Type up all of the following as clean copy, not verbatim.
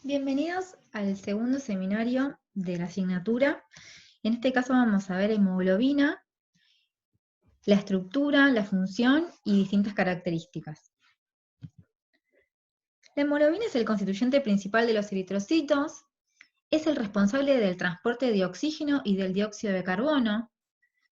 Bienvenidos al segundo seminario de la asignatura. En este caso vamos a ver hemoglobina, la estructura, la función y distintas características. La hemoglobina es el constituyente principal de los eritrocitos, es el responsable del transporte de oxígeno y del dióxido de carbono.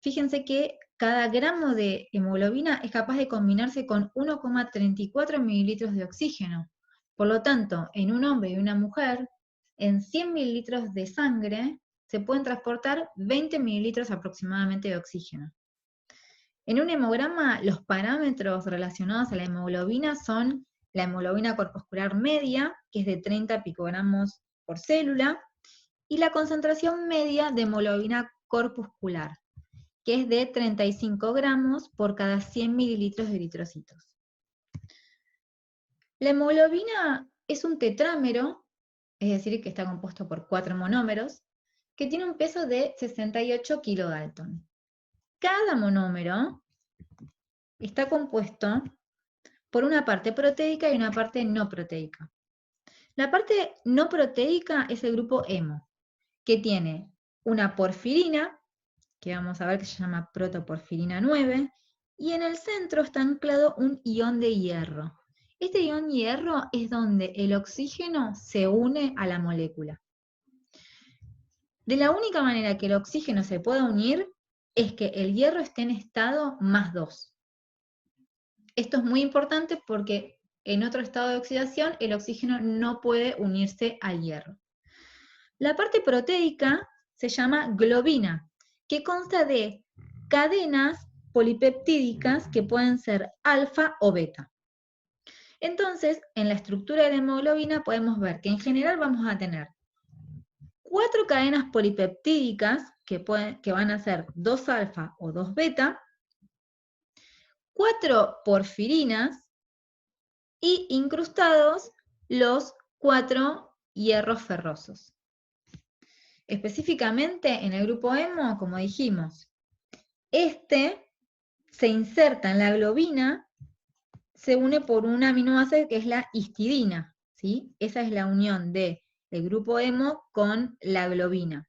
Fíjense que cada gramo de hemoglobina es capaz de combinarse con 1,34 mililitros de oxígeno. Por lo tanto, en un hombre y una mujer, en 100 mililitros de sangre se pueden transportar 20 mililitros aproximadamente de oxígeno. En un hemograma, los parámetros relacionados a la hemoglobina son la hemoglobina corpuscular media, que es de 30 picogramos por célula, y la concentración media de hemoglobina corpuscular, que es de 35 gramos por cada 100 mililitros de eritrocitos. La hemoglobina es un tetrámero, es decir, que está compuesto por 4 monómeros, que tiene un peso de 68 kilodalton. Cada monómero está compuesto por una parte proteica y una parte no proteica. La parte no proteica es el grupo hemo, que tiene una porfirina, que vamos a ver que se llama protoporfirina 9, y en el centro está anclado un ion de hierro. Este ion hierro es donde el oxígeno se une a la molécula. De la única manera que el oxígeno se pueda unir es que el hierro esté en estado +2. Esto es muy importante porque en otro estado de oxidación el oxígeno no puede unirse al hierro. La parte proteica se llama globina, que consta de cadenas polipeptídicas que pueden ser alfa o beta. Entonces, en la estructura de la hemoglobina podemos ver que en general vamos a tener 4 cadenas polipeptídicas que van a ser 2 alfa o 2 beta, 4 porfirinas y incrustados los 4 hierros ferrosos. Específicamente en el grupo hemo, como dijimos, este se inserta en la globina, se une por un aminoácido que es la histidina, ¿sí? Esa es la unión del grupo hemo con la globina.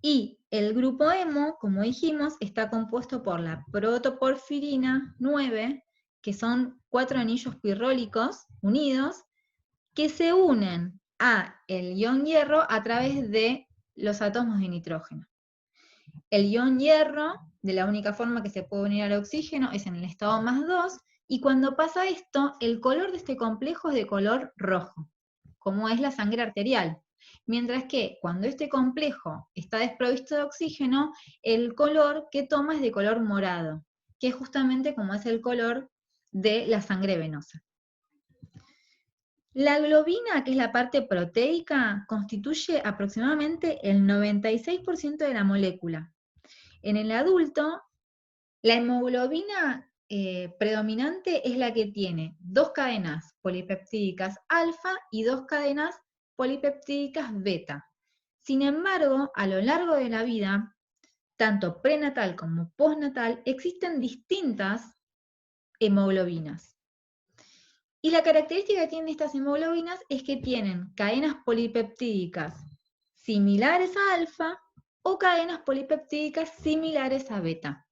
Y el grupo hemo, como dijimos, está compuesto por la protoporfirina 9, que son 4 anillos pirrólicos unidos, que se unen a el ion hierro a través de los átomos de nitrógeno. El ion hierro, de la única forma que se puede unir al oxígeno, es en el estado +2, y cuando pasa esto, el color de este complejo es de color rojo, como es la sangre arterial. Mientras que cuando este complejo está desprovisto de oxígeno, el color que toma es de color morado, que es justamente como es el color de la sangre venosa. La globina, que es la parte proteica, constituye aproximadamente el 96% de la molécula. En el adulto, la hemoglobina predominante es la que tiene 2 cadenas polipeptídicas alfa y 2 cadenas polipeptídicas beta. Sin embargo, a lo largo de la vida, tanto prenatal como postnatal, existen distintas hemoglobinas. Y la característica que tienen estas hemoglobinas es que tienen cadenas polipeptídicas similares a alfa o cadenas polipeptídicas similares a beta.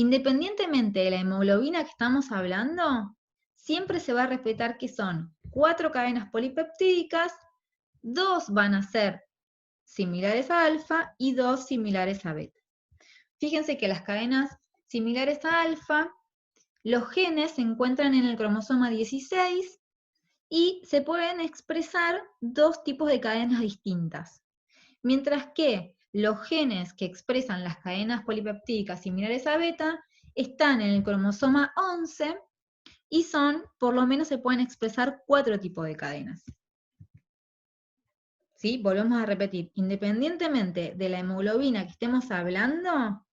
Independientemente de la hemoglobina que estamos hablando, siempre se va a respetar que son 4 cadenas polipeptídicas, 2 van a ser similares a alfa y 2 similares a beta. Fíjense que las cadenas similares a alfa, los genes se encuentran en el cromosoma 16 y se pueden expresar 2 tipos de cadenas distintas. Mientras que los genes que expresan las cadenas polipeptídicas similares a beta están en el cromosoma 11 y por lo menos se pueden expresar 4 tipos de cadenas. ¿Sí? Volvemos a repetir, independientemente de la hemoglobina que estemos hablando,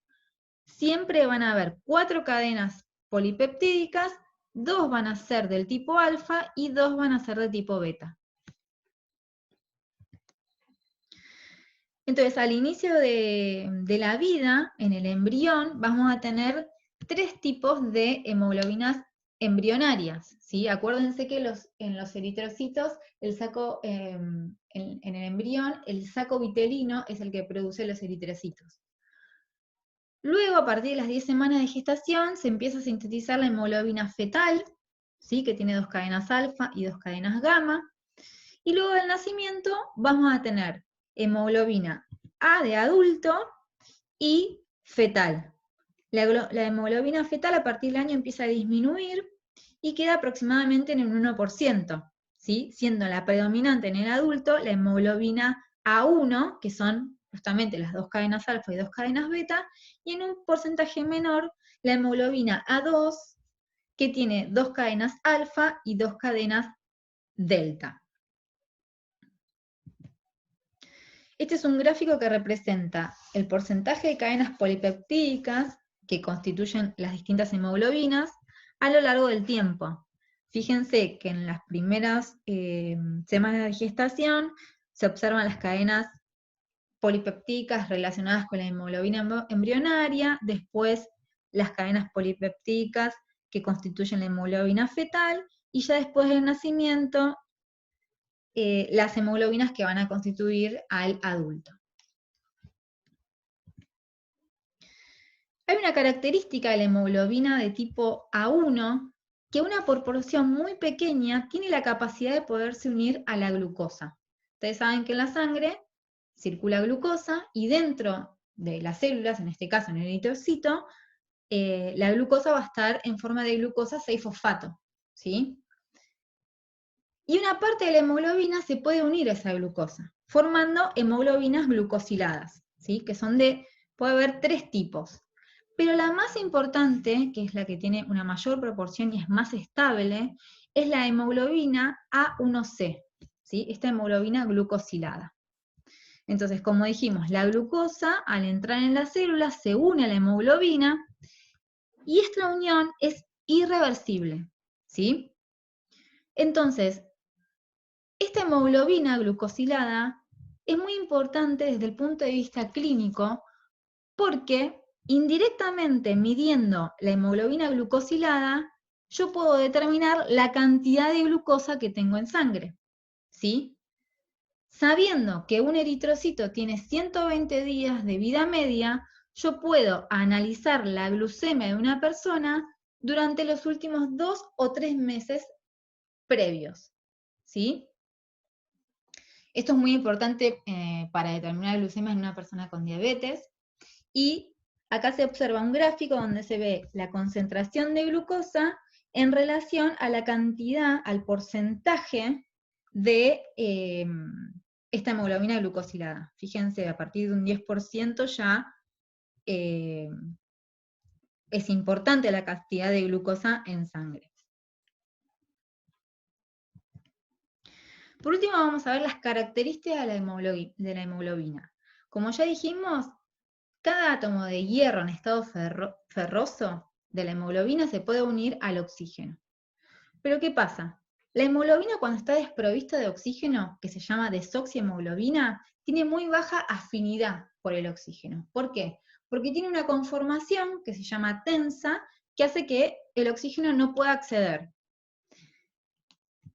siempre van a haber 4 cadenas polipeptídicas, 2 van a ser del tipo alfa y 2 van a ser del tipo beta. Entonces, al inicio de la vida, en el embrión, vamos a tener 3 tipos de hemoglobinas embrionarias, ¿sí? Acuérdense que en los eritrocitos, el saco, en el embrión, el saco vitelino es el que produce los eritrocitos. Luego, a partir de las 10 semanas de gestación, se empieza a sintetizar la hemoglobina fetal, ¿sí? Que tiene 2 cadenas alfa y 2 cadenas gamma. Y luego del nacimiento vamos a tener hemoglobina A de adulto y fetal. La hemoglobina fetal a partir del año empieza a disminuir y queda aproximadamente en un 1%, ¿sí? Siendo la predominante en el adulto la hemoglobina A1, que son justamente las 2 cadenas alfa y 2 cadenas beta, y en un porcentaje menor la hemoglobina A2, que tiene 2 cadenas alfa y 2 cadenas delta. Este es un gráfico que representa el porcentaje de cadenas polipeptídicas que constituyen las distintas hemoglobinas a lo largo del tiempo. Fíjense que en las primeras semanas de gestación se observan las cadenas polipeptídicas relacionadas con la hemoglobina embrionaria, después las cadenas polipeptídicas que constituyen la hemoglobina fetal, y ya después del nacimiento las hemoglobinas que van a constituir al adulto. Hay una característica de la hemoglobina de tipo A1, que una proporción muy pequeña tiene la capacidad de poderse unir a la glucosa. Ustedes saben que en la sangre circula glucosa y dentro de las células, en este caso en el eritrocito, la glucosa va a estar en forma de glucosa 6-fosfato, ¿sí? Y una parte de la hemoglobina se puede unir a esa glucosa, formando hemoglobinas glucosiladas, ¿sí? Que son puede haber 3 tipos. Pero la más importante, que es la que tiene una mayor proporción y es más estable, es la hemoglobina A1C, ¿sí? Esta hemoglobina glucosilada. Entonces, como dijimos, la glucosa al entrar en la célula se une a la hemoglobina y esta unión es irreversible, ¿sí? Entonces, esta hemoglobina glucosilada es muy importante desde el punto de vista clínico porque indirectamente midiendo la hemoglobina glucosilada, yo puedo determinar la cantidad de glucosa que tengo en sangre, ¿sí? Sabiendo que un eritrocito tiene 120 días de vida media, yo puedo analizar la glucemia de una persona durante los últimos 2 o 3 meses previos, ¿sí? Esto es muy importante para determinar la glucemia en una persona con diabetes. Y acá se observa un gráfico donde se ve la concentración de glucosa en relación a la cantidad, al porcentaje de esta hemoglobina glucosilada. Fíjense, a partir de un 10% ya es importante la cantidad de glucosa en sangre. Por último, vamos a ver las características de la hemoglobina. Como ya dijimos, cada átomo de hierro en estado ferroso de la hemoglobina se puede unir al oxígeno. Pero ¿qué pasa? La hemoglobina cuando está desprovista de oxígeno, que se llama desoxihemoglobina, tiene muy baja afinidad por el oxígeno. ¿Por qué? Porque tiene una conformación que se llama tensa, que hace que el oxígeno no pueda acceder.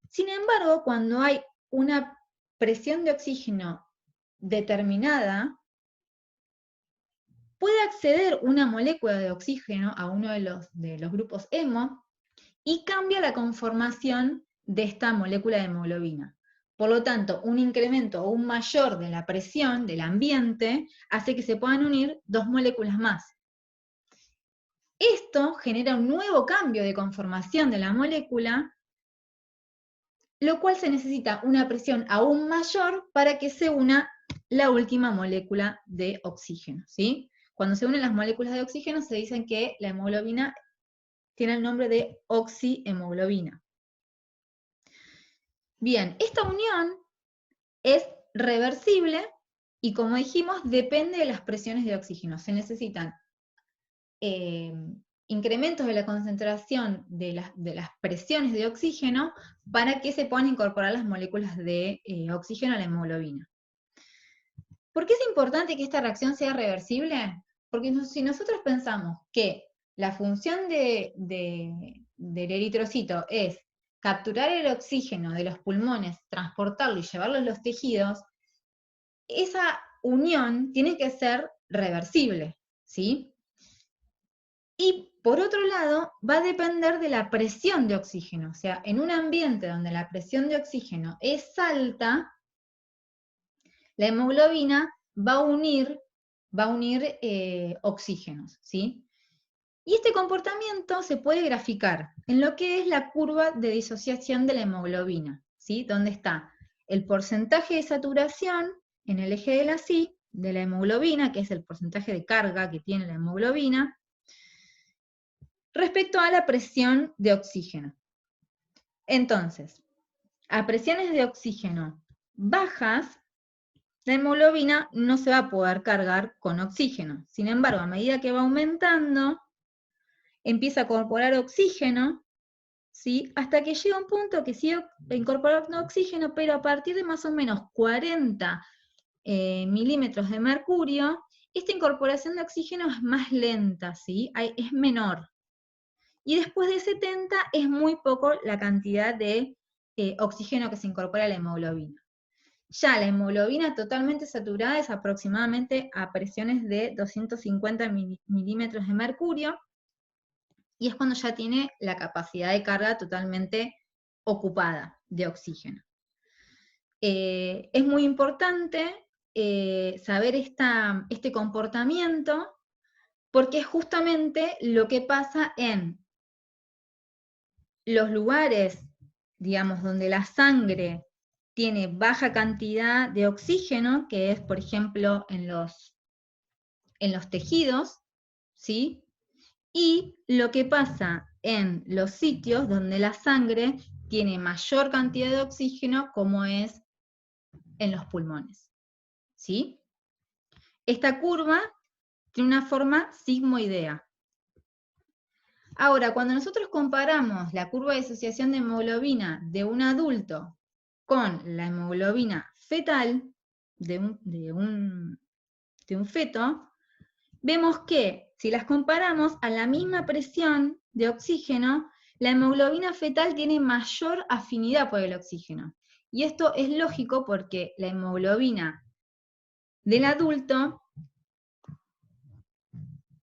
Sin embargo, cuando hay una presión de oxígeno determinada, puede acceder una molécula de oxígeno a uno de los grupos hemo y cambia la conformación de esta molécula de hemoglobina. Por lo tanto, un incremento aún mayor de la presión del ambiente hace que se puedan unir 2 moléculas más. Esto genera un nuevo cambio de conformación de la molécula, lo cual se necesita una presión aún mayor para que se una la última molécula de oxígeno, ¿sí? Cuando se unen las moléculas de oxígeno se dicen que la hemoglobina tiene el nombre de oxihemoglobina. Bien, esta unión es reversible y, como dijimos, depende de las presiones de oxígeno. Se necesitan incrementos de la concentración de las presiones de oxígeno para que se puedan incorporar las moléculas de oxígeno a la hemoglobina. ¿Por qué es importante que esta reacción sea reversible? Porque si nosotros pensamos que la función de del eritrocito es capturar el oxígeno de los pulmones, transportarlo y llevarlo a los tejidos, esa unión tiene que ser reversible, ¿sí? Y por otro lado, va a depender de la presión de oxígeno. O sea, en un ambiente donde la presión de oxígeno es alta, la hemoglobina va a unir oxígenos, ¿sí? Y este comportamiento se puede graficar en lo que es la curva de disociación de la hemoglobina, ¿sí? Donde está el porcentaje de saturación en el eje de la Y de la hemoglobina, que es el porcentaje de carga que tiene la hemoglobina, respecto a la presión de oxígeno. Entonces, a presiones de oxígeno bajas, la hemoglobina no se va a poder cargar con oxígeno. Sin embargo, a medida que va aumentando, empieza a incorporar oxígeno, ¿sí? Hasta que llega un punto que sigue incorporando oxígeno, pero a partir de más o menos 40 milímetros de mercurio, esta incorporación de oxígeno es más lenta, ¿sí? Es menor. Y después de 70 es muy poco la cantidad de oxígeno que se incorpora a la hemoglobina. Ya la hemoglobina totalmente saturada es aproximadamente a presiones de 250 milímetros de mercurio, y es cuando ya tiene la capacidad de carga totalmente ocupada de oxígeno. Es muy importante saber este comportamiento, porque es justamente lo que pasa en los lugares, digamos, donde la sangre tiene baja cantidad de oxígeno, que es, por ejemplo, en los tejidos, ¿sí? Y lo que pasa en los sitios donde la sangre tiene mayor cantidad de oxígeno, como es en los pulmones, ¿sí? Esta curva tiene una forma sigmoidea. Ahora, cuando nosotros comparamos la curva de disociación de hemoglobina de un adulto con la hemoglobina fetal de un feto, vemos que si las comparamos a la misma presión de oxígeno, la hemoglobina fetal tiene mayor afinidad por el oxígeno. Y esto es lógico porque la hemoglobina del adulto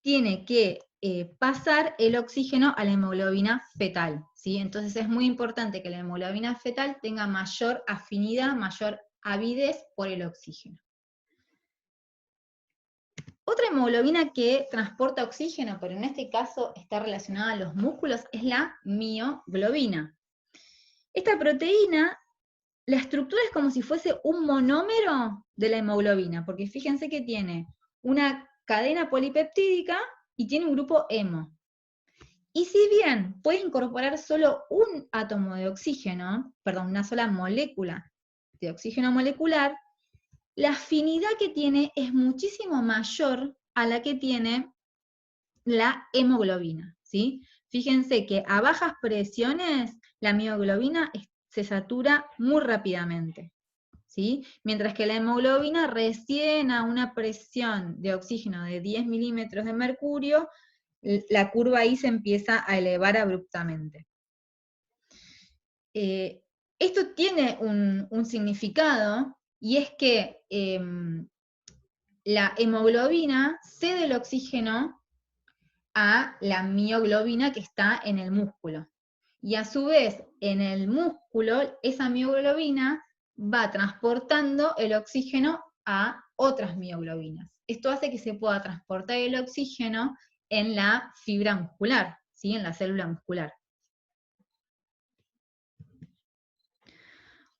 tiene que pasar el oxígeno a la hemoglobina fetal, ¿sí? Entonces es muy importante que la hemoglobina fetal tenga mayor afinidad, mayor avidez por el oxígeno. Otra hemoglobina que transporta oxígeno, pero en este caso está relacionada a los músculos, es la mioglobina. Esta proteína, la estructura es como si fuese un monómero de la hemoglobina, porque fíjense que tiene una cadena polipeptídica y tiene un grupo hemo. Y si bien puede incorporar solo un átomo de oxígeno, perdón, una sola molécula de oxígeno molecular, la afinidad que tiene es muchísimo mayor a la que tiene la hemoglobina, ¿sí? Fíjense que a bajas presiones la mioglobina se satura muy rápidamente, ¿sí? Mientras que la hemoglobina recién a una presión de oxígeno de 10 milímetros de mercurio, la curva ahí se empieza a elevar abruptamente. Esto tiene un significado, y es que la hemoglobina cede el oxígeno a la mioglobina que está en el músculo. Y a su vez, en el músculo, esa mioglobina va transportando el oxígeno a otras mioglobinas. Esto hace que se pueda transportar el oxígeno en la fibra muscular, ¿sí? En la célula muscular.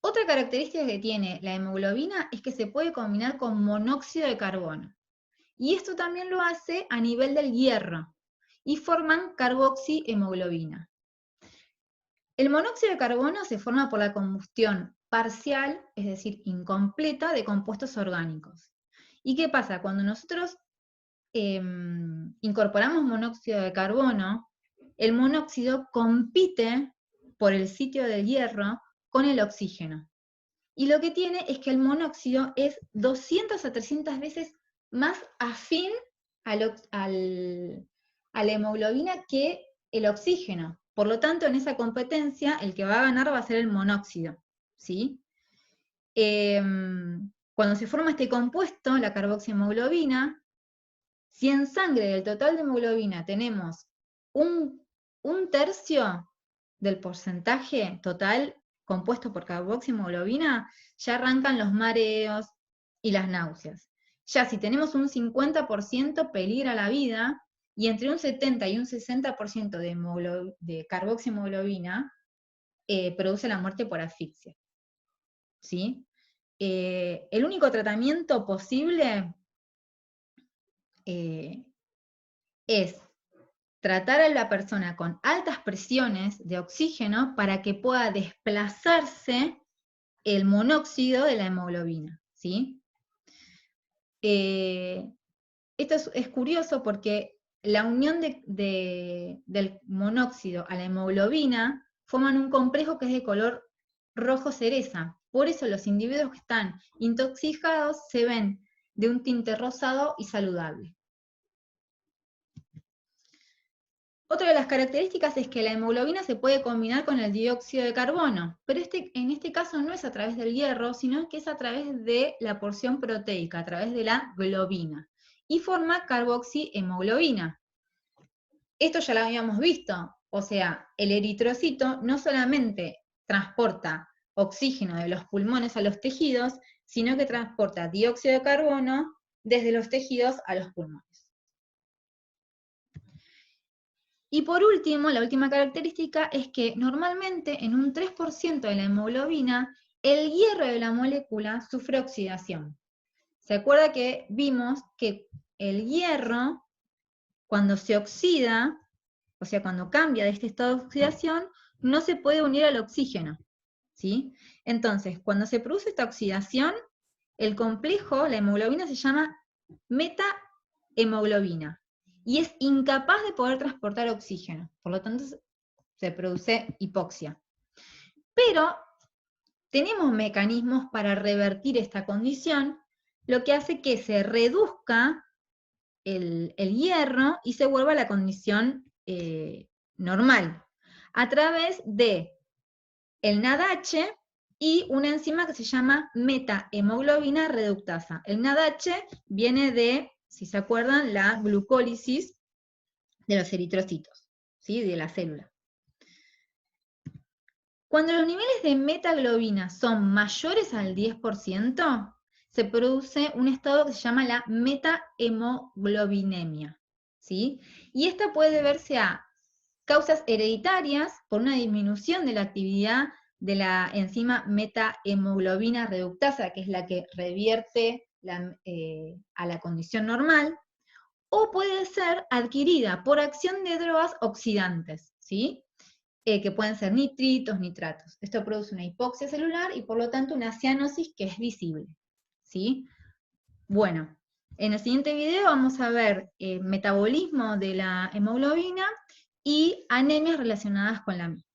Otra característica que tiene la hemoglobina es que se puede combinar con monóxido de carbono. Y esto también lo hace a nivel del hierro, y forman carboxihemoglobina. El monóxido de carbono se forma por la combustión parcial, es decir, incompleta, de compuestos orgánicos. ¿Y qué pasa? Cuando nosotros incorporamos monóxido de carbono, el monóxido compite por el sitio del hierro con el oxígeno. Y lo que tiene es que el monóxido es 200 a 300 veces más afín a la hemoglobina que el oxígeno, Por lo tanto, en esa competencia, el que va a ganar va a ser el monóxido, ¿sí? Cuando se forma este compuesto, la carboxihemoglobina, si en sangre del total de hemoglobina tenemos un tercio del porcentaje total compuesto por carboxihemoglobina, ya arrancan los mareos y las náuseas. Ya si tenemos un 50% peligra la vida, y entre un 70 y un 60% de carboxihemoglobina produce la muerte por asfixia. ¿Sí? El único tratamiento posible es tratar a la persona con altas presiones de oxígeno para que pueda desplazarse el monóxido de la hemoglobina, ¿sí? Esto es curioso porque la unión del monóxido a la hemoglobina forman un complejo que es de color rojo cereza. Por eso los individuos que están intoxicados se ven de un tinte rosado y saludable. Otra de las características es que la hemoglobina se puede combinar con el dióxido de carbono, pero en este caso no es a través del hierro, sino que es a través de la porción proteica, a través de la globina, y forma carboxihemoglobina. Esto ya lo habíamos visto, o sea, el eritrocito no solamente transporta oxígeno de los pulmones a los tejidos, sino que transporta dióxido de carbono desde los tejidos a los pulmones. Y por último, la última característica es que normalmente en un 3% de la hemoglobina, el hierro de la molécula sufre oxidación. ¿Se acuerda que vimos que el hierro, cuando se oxida, o sea, cuando cambia de este estado de oxidación, no se puede unir al oxígeno, ¿sí? Entonces, cuando se produce esta oxidación, el complejo, la hemoglobina, se llama metahemoglobina, y es incapaz de poder transportar oxígeno, por lo tanto se produce hipoxia. Pero tenemos mecanismos para revertir esta condición, lo que hace que se reduzca el hierro y se vuelva a la condición normal, a través de el NADH y una enzima que se llama metahemoglobina reductasa. El NADH viene de, si se acuerdan, la glucólisis de los eritrocitos, ¿sí? De la célula. Cuando los niveles de metaglobina son mayores al 10%, se produce un estado que se llama la metahemoglobinemia, ¿sí? Y esta puede deberse a causas hereditarias por una disminución de la actividad de la enzima metahemoglobina reductasa, que es la que revierte a la condición normal, o puede ser adquirida por acción de drogas oxidantes, ¿sí? Que pueden ser nitritos, nitratos. Esto produce una hipoxia celular y por lo tanto una cianosis que es visible, ¿sí? Bueno, en el siguiente video vamos a ver metabolismo de la hemoglobina y anemias relacionadas con la misma.